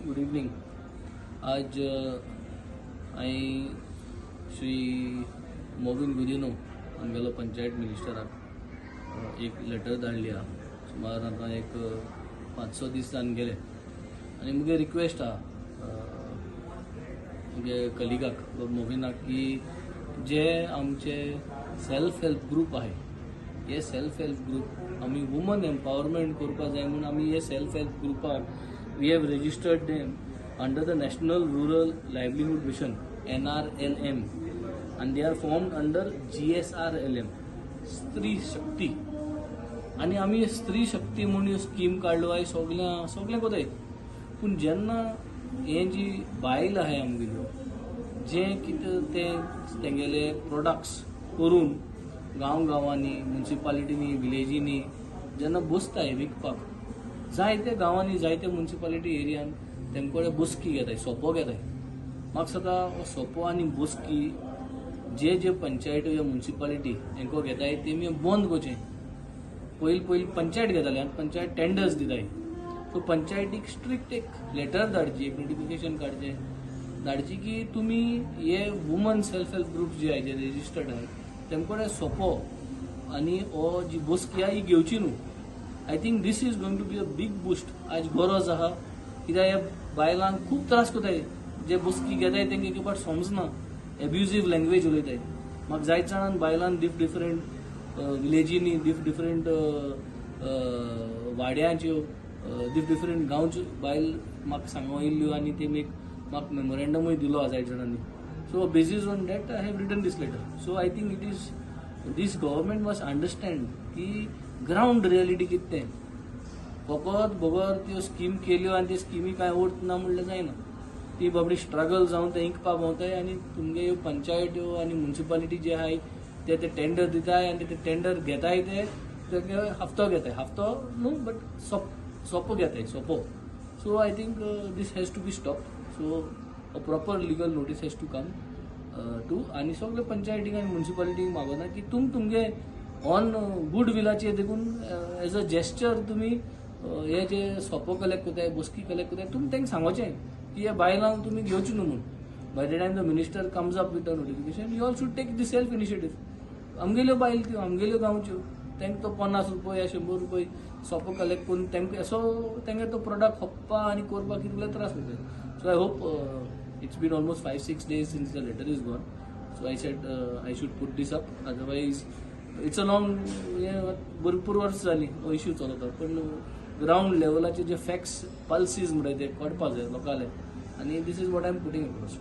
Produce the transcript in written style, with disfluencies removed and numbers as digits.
Good evening. आज हांवें श्री मोविन गुदिनो आमगेलो पंचायत मिनिस्टराक एक लेटर धाडली हा. सुमार आतां एक 5-6 दीस जावन गेले आनी मुगे रिक्वेस्ट आहा मुगे कलिगाक मोविनाक की जे आमचे सेल्फ हेल्प ग्रुप आहे हे सेल्फ हेल्प ग्रुप आमी वुमन एम्पावरमेंट करपा जाय म्हणून आमी हे सेल्फ हेल्प ग्रुपाक we have registered them under the national rural livelihood mission NRLM and they are formed under GSRLM स्त्री शक्ती. आणि आमी स्त्री शक्ती म्हणून स्कीम काढलो आहे सगळ्यांक कोताय. पूण जेन्ना हे जी बायल आहे आमगेल्यो जे कितें तेंगेले प्रोडक्ट्स करून गांवांनी म्युनिसिपालिटीनी विलेजींनी जेन्ना बसताय विकपाक जायते गांवांनी जायते म्युनिसिपालिटी एरियान तेंकोडे बसकी घेताय सोपो घेताय. म्हाका सदां सोपो आनी बसकी जे पंचायती या म्युनिसिपालिटी हेंको घेताय तेमी बंद करचें. पयलीं पंचायत घेताले आनी पंचायत टेंडर्स दिताय. सो पंचायतीक स्ट्रिक्ट एक लेटर धाडची एक नोटिफिकेशन काडचें धाडची की तुमी हे वुमन सेल्फ हेल्प ग्रुप जे आहाय जे रेजिस्टर्ड आहाय तेमकोडे सोपो आनी हो जी बसकी आहा ही घेवची न्हू. I think this is going to be a big boost. आज गरज आहा कित्याक ह्या बायलांक खूब त्रास कोताय. जे बसकी घेताय तेंकां एक पाट समजना एब्युजीव लँग्वेज उलयताय. म्हाका जायत जाणांन बायलांन डिफरंट विलेजींनी डिफरंट वाड्याच्यो डिफरंट गांवच्यो बायल म्हाका सांगूं येयल्ल्यो आनी तेमी म्हाका मेमोरेंडमूय दिलो जायत जाणांनी. So basis on that I have written this letter. So I think it is this government must understand की ग्राउंड रियलिटी कितें तें. फकत बगर त्यो स्कीम केल्यो आनी ते स्किमी कांय अर्थ ना म्हणलें जायना. ती बाबडी स्ट्रगल जावन ते इंकपा भोंवताय आनी तुमगे ह्यो पंचायत्यो आनी म्युनिसिपालिटी जे आहाय ते टेंडर दिताय आनी ते टेंडर घेताय ते हफ्तो घेताय. हफ्तो न्हू बट सोपो घेताय सोपो. So I think this has to be stop. So a proper legal notice has to come to आनी सगळे पंचायतीक आनी म्युनिसिपालिटीक मागोना की तुमगे ऑन गूड विलाचेर देखून एज अ जेस्चर तुमी हे जे सोपो कलेक्ट कोताय बसकी कलेक्ट कोताय तुमी तांकां सांगोचें की हे बायलांक तुमी घेवची न्हू म्हणून. By the time the minister comes up with a notification you all should take the self initiative. आमगेल्यो बायल त्यो आमगेल्यो गांवच्यो तांकां तो 50 रुपया 100 रुपया सोपो कलेक्ट करून तांकां असो तांकां तो प्रोडक्ट हप्पा आनी करपाक कितले त्रास जाताय. So I hope it's been almost 5-6 days since the letter is gone. So I said I should put this up. Otherwise it's a long भरपूर वर्स जाली हो इश्यू चलता. पण ग्राउंड लेवलाचे जे फॅक्ट्स पल्सीस म्हणटात ते कळपाक जाय लोकांले आनी this is what I am putting across.